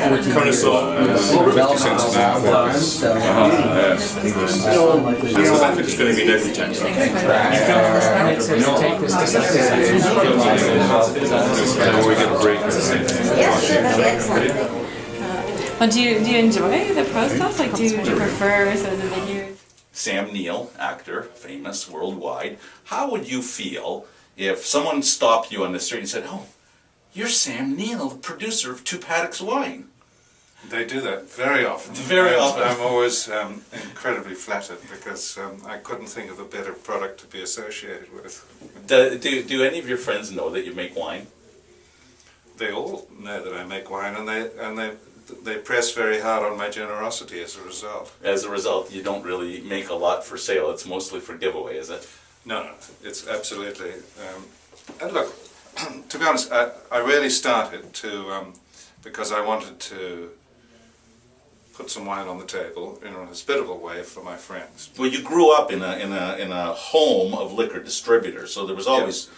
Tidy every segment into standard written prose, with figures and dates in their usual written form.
Connoisseur. 50 cents an hour. So I think it's going to be every time. And we get a break. Yes, that'd be excellent. Well, do you enjoy the process? Like, do you prefer sort of the vineyard? Sam Neill, actor, famous worldwide. How would you feel if someone stopped you on the street and said, "Oh, you're Sam Neill, the producer of Two Paddocks Wine"? They do that very often. Very often. I'm always incredibly flattered because I couldn't think of a better product to be associated with. Do any of your friends know that you make wine? They all know that I make wine, and they press very hard on my generosity as a result. As a result, you don't really make a lot for sale. It's mostly for giveaway, is it? No, it's absolutely. And look, to be honest, I really started to because I wanted to put some wine on the table in a hospitable way for my friends. Well, you grew up in a home of liquor distributors, so there was always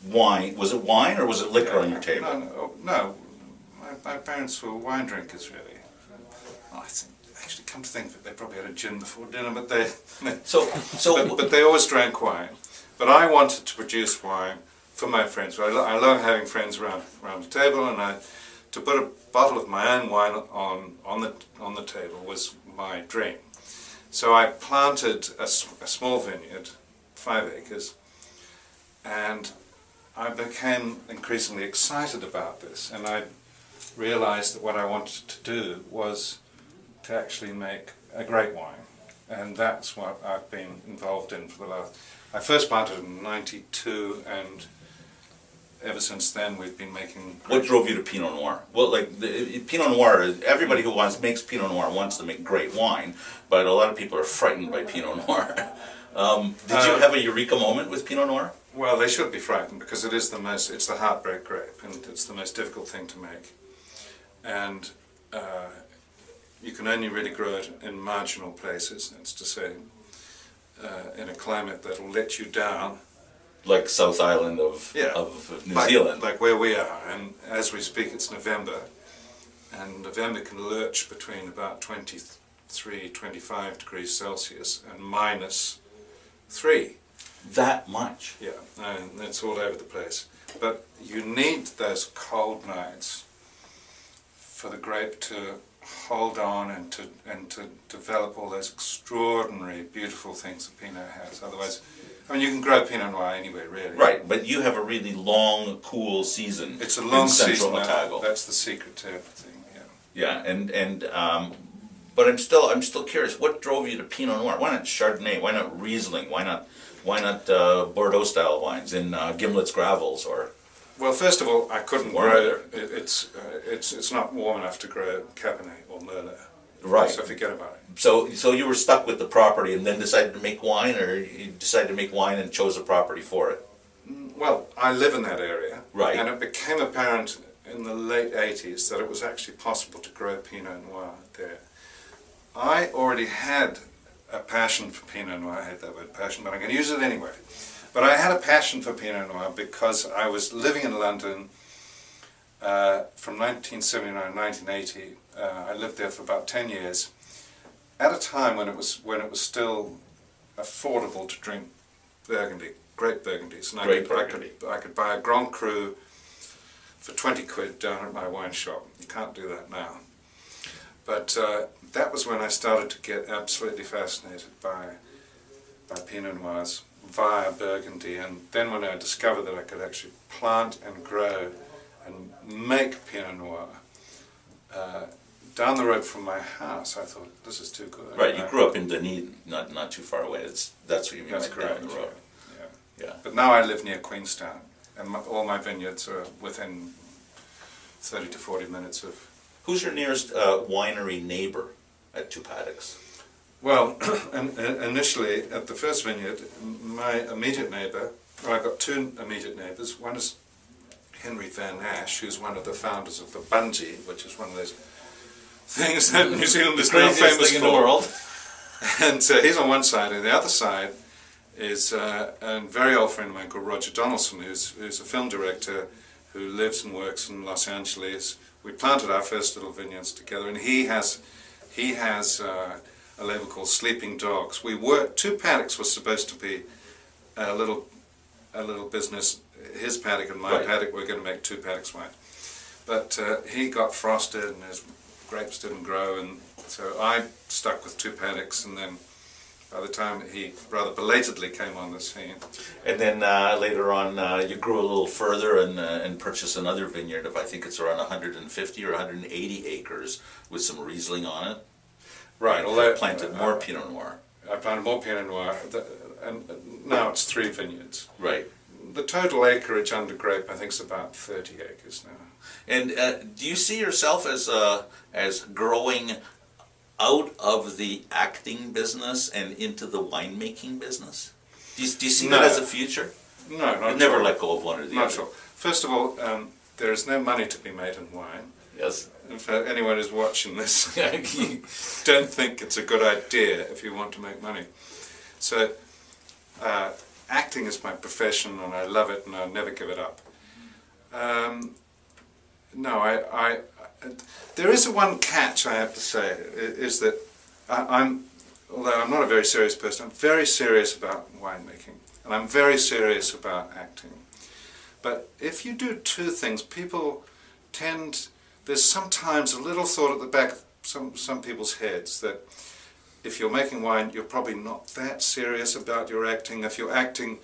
wine. Was it wine or was it liquor on your table? No. My parents were wine drinkers, really. Well, I think, actually, come to think of it, they probably had a gin before dinner, but but they always drank wine. But I wanted to produce wine for my friends. I love having friends around the table, and to put a bottle of my own wine on the table was my dream. So I planted a small vineyard, 5 acres, and I became increasingly excited about this, and I realized that what I wanted to do was to actually make a great wine, and that's what I've been involved in for the last. I first planted in '92, and ever since then we've been making. What drove you to Pinot Noir? Well, like Pinot Noir, everybody who makes Pinot Noir wants to make great wine, but a lot of people are frightened by Pinot Noir. Did you have a eureka moment with Pinot Noir? Well, they should be frightened because it's the heartbreak grape, and it's the most difficult thing to make. And you can only really grow it in marginal places, that's to say, in a climate that will let you down. Like South Island of New Zealand. Like where we are, and as we speak it's November, and November can lurch between about 23, 25 degrees Celsius and -3. That much? Yeah, and it's all over the place. But you need those cold nights for the grape to hold on and to develop all those extraordinary, beautiful things that Pinot has. Otherwise, I mean, you can grow Pinot Noir anywhere, really. Right, but you have a really long, cool season. It's a long season. Otago. That's the secret to everything. Yeah. Yeah, but I'm still curious. What drove you to Pinot Noir? Why not Chardonnay? Why not Riesling? Why not Bordeaux style wines in Gimlet's Gravels or? Well, first of all, I couldn't grow. It's not warm enough to grow Cabernet or Merlot. Right. So forget about it. So you were stuck with the property and then decided to make wine, or you decided to make wine and chose a property for it? Well, I live in that area. Right. And it became apparent in the late 80s that it was actually possible to grow Pinot Noir there. I already had a passion for Pinot Noir. I hate that word passion, but I'm going to use it anyway. But I had a passion for Pinot Noir because I was living in London from 1979 to 1980. I lived there for about 10 years, at a time when it was still affordable to drink Burgundy, great Burgundies. And I could buy a Grand Cru for 20 quid down at my wine shop. You can't do that now. But that was when I started to get absolutely fascinated by Pinot Noirs via Burgundy, and then when I discovered that I could actually plant and grow and make Pinot Noir down the road from my house, I thought, this is too good. Right, you grew up in Dunedin, not too far away. That's what you mean. That's right correct. Down the road. Yeah. Yeah. But now I live near Queenstown, and all my vineyards are within 30 to 40 minutes of. Who's your nearest winery neighbor at Two Paddocks? Well, initially at the first vineyard, my immediate neighbour, well, I've got two immediate neighbours. One is Henry Van Ash, who's one of the founders of the bungee, which is one of those things that New Zealand is now famous for. In the world. And he's on one side, and the other side is a very old friend of mine called Roger Donaldson, who's a film director who lives and works in Los Angeles, we planted our first little vineyards together, and he has a label called Sleeping Dogs. Two Paddocks was supposed to be a little business. His paddock and my paddock were going to make Two Paddocks wine, but he got frosted and his grapes didn't grow, and so I stuck with Two Paddocks, and then by the time he rather belatedly came on the scene. And then later on, you grew a little further and purchased another vineyard of, I think it's around 150 or 180 acres with some Riesling on it. Right. Although I planted more Pinot Noir. I planted more Pinot Noir, and now it's 3 vineyards. Right. The total acreage under grape, I think, is about 30 acres now. And do you see yourself as growing out of the acting business and into the winemaking business? Do you see that as a future? No, not at all. Never let go of one or the Not other. at all. First of all, there is no money to be made in wine. Yes. In fact, anyone who's watching this, don't think it's a good idea if you want to make money. So, acting is my profession, and I love it, and I'll never give it up. No, there is one catch, I have to say, is that although I'm not a very serious person, I'm very serious about winemaking, and I'm very serious about acting. But if you do two things, people there's sometimes a little thought at the back of some people's heads that if you're making wine, you're probably not that serious about your acting. If you're acting,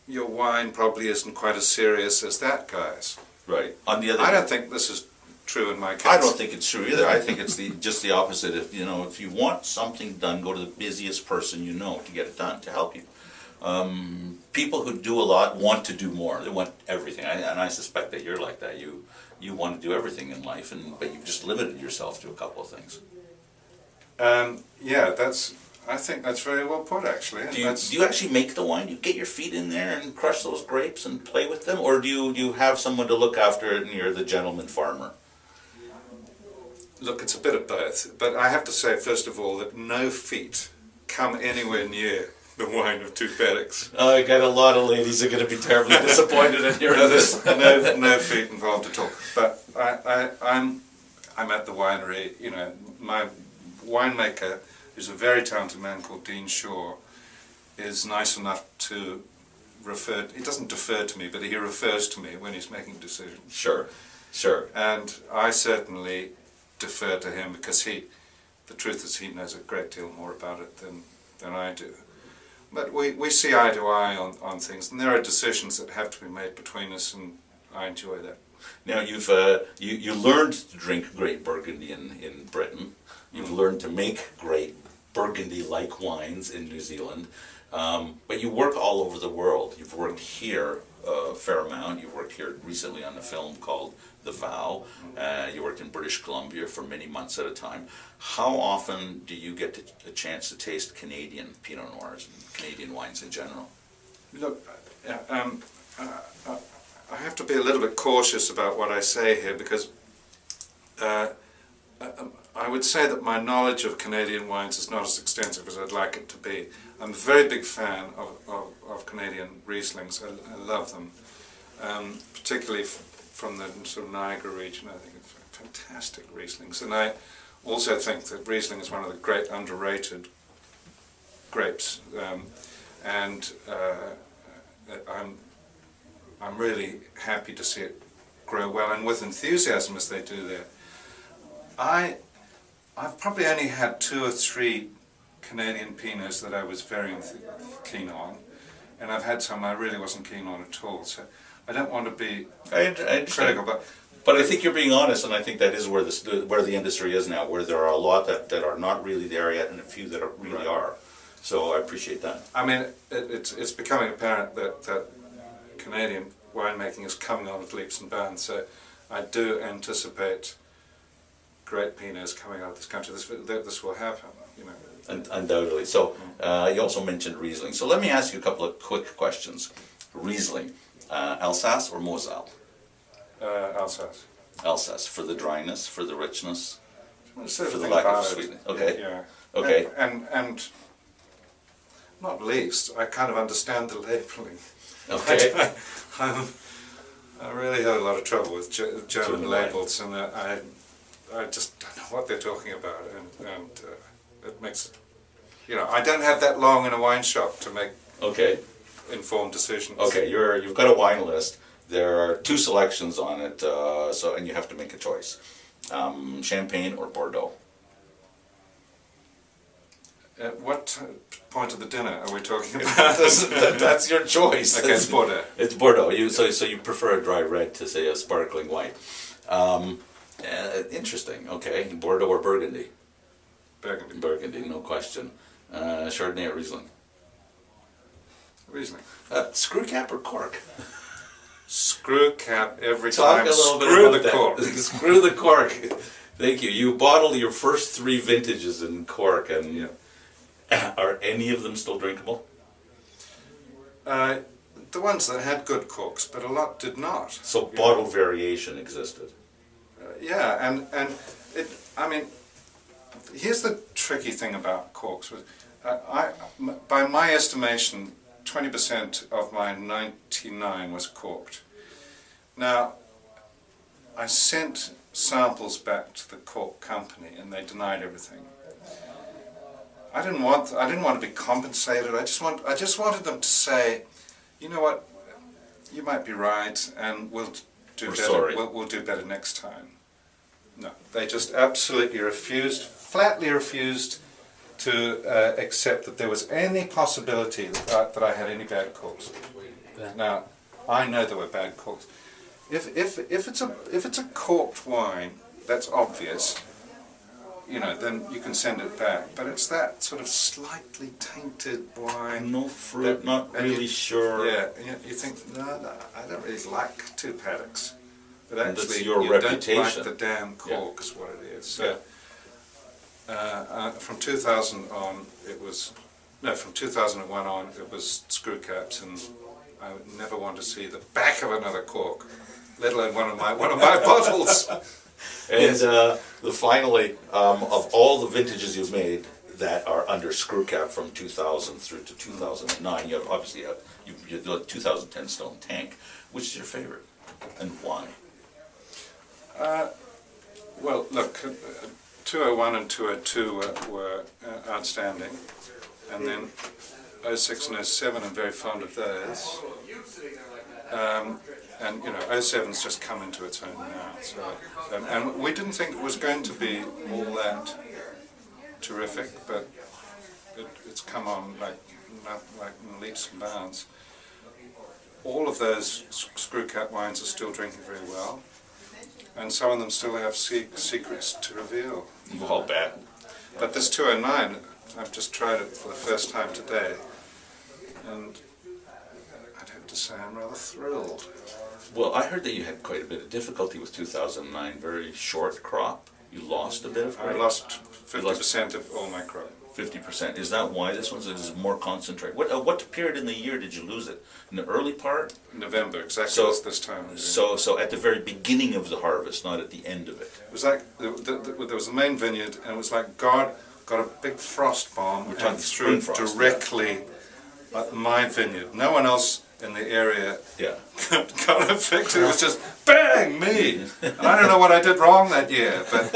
your wine probably isn't quite as serious as that guy's. Right. On the other I hand, don't think this is true in my case. I don't think it's true either. I think it's just the opposite. If you want something done, go to the busiest person you know to get it done, to help you. People who do a lot want to do more. They want everything, and I suspect that you're like that. You want to do everything in life, but you've just limited yourself to a couple of things. Yeah, I think that's very well put, actually. Do you actually make the wine? Do you get your feet in there and crush those grapes and play with them? Or do you have someone to look after it and you're the gentleman farmer? Look, it's a bit of both. But I have to say, first of all, that no feet come anywhere near the wine of Two Paddocks. I got a lot of ladies are going to be terribly disappointed in hearing this. No feet involved at all. But I'm at the winery. My winemaker, who's a very talented man called Dean Shaw, is nice enough to he doesn't defer to me, but he refers to me when he's making decisions. Sure. And I certainly defer to him because the truth is he knows a great deal more about it than I do. But we see eye to eye on things, and there are decisions that have to be made between us, and I enjoy that. Now you learned to drink great Burgundy in Britain. You've learned to make great Burgundy-like wines in New Zealand, but you work all over the world. You've worked here a fair amount. You've worked here recently on a film called The Vow. You worked in British Columbia for many months at a time. How often do you get a chance to taste Canadian Pinot Noirs and Canadian wines in general? Look, I have to be a little bit cautious about what I say here because I would say that my knowledge of Canadian wines is not as extensive as I'd like it to be. I'm a very big fan of Canadian Rieslings. I love them, particularly from the sort of Niagara region. I think it's fantastic Rieslings, and I also think that Riesling is one of the great underrated grapes, and I'm really happy to see it grow well and with enthusiasm as they do there. I've probably only had 2 or 3 Canadian Pinots that I was very keen on, and I've had some I really wasn't keen on at all. So I don't want to be critical, but I think you're being honest, and I think that is where the industry is now, where there are a lot that are not really there yet, and a few that really are. So I appreciate that. I mean, it's becoming apparent that Canadian winemaking is coming on with leaps and bounds. So I do anticipate great Pinots coming out of this country. This will happen, Undoubtedly. So you also mentioned Riesling. So let me ask you a couple of quick questions. Riesling, Alsace or Moselle? Alsace. Alsace, for the dryness, for the richness, For the lack of sweetness. Okay. Yeah. Okay. And not least, I kind of understand the labelling. Okay. I really had a lot of trouble with German German labels, and I just don't know what they're talking about, and it makes, I don't have that long in a wine shop to make Okay. informed decisions. Okay, you've got a wine list. There are 2 selections on it, and you have to make a choice: Champagne or Bordeaux. At what point of the dinner are we talking about? That's your choice. Okay, it's Bordeaux. It's Bordeaux. So you prefer a dry red to, say, a sparkling white. Interesting. Okay, Bordeaux or Burgundy? Burgundy. Burgundy, no question. Chardonnay or Riesling? Riesling. Screw cap or cork? Screw cap every Talk time. a little bit Screw about the cork. that. Screw the cork. Thank you. You bottled your first 3 vintages in cork, and are any of them still drinkable? The ones that had good corks, but a lot did not. So bottle variation existed. Yeah, and it. I mean, here's the tricky thing about corks. By my estimation, 20% of my 99 was corked. Now, I sent samples back to the cork company, and they denied everything. I didn't want to be compensated. I just wanted them to say, you know what, you might be right, and we'll do better. Sorry. We'll do better next time. No, they just absolutely flatly refused to accept that there was any possibility that I had any bad corks. Now, I know there were bad corks. If it's a corked wine, that's obvious. Then you can send it back. But it's that sort of slightly tainted wine. No fruit, not really sure. Yeah, you think, no, I don't really like Two Paddocks. But And actually, that's your you reputation. don't like the damn cork, is what it is. So, from 2000 on, from 2001 on, it was screw caps, and I would never want to see the back of another cork, let alone one of my bottles. And finally, of all the vintages you've made that are under screw cap from 2000 through to 2009, you the 2010 Stone Tank. Which is your favorite, and why? Well, look, 201 and 202 were outstanding, and then 06 and 07, I'm very fond of those. And 07's just come into its own now. So, and we didn't think it was going to be all that terrific, but it's come on like in leaps and bounds. All of those screw cap wines are still drinking very well, and some of them still have secrets to reveal. I'll bet. But this 209, I've just tried it for the first time today, and I'd have to say I'm rather thrilled. Well, I heard that you had quite a bit of difficulty with 2009, very short crop. You lost a bit of I grape? lost 50% of all my crop. 50%. Is that why this one's more concentrated? What period in the year did you lose it? In the early part? November, exactly So- this time. So at the very beginning of the harvest, not at the end of it. It was like, there was a main vineyard, and it was like God got a big frost bomb We're talking and threw spring frost, directly at my vineyard. No one else in the area Yeah. got affected. It was just bang, me. And I don't know what I did wrong that year, but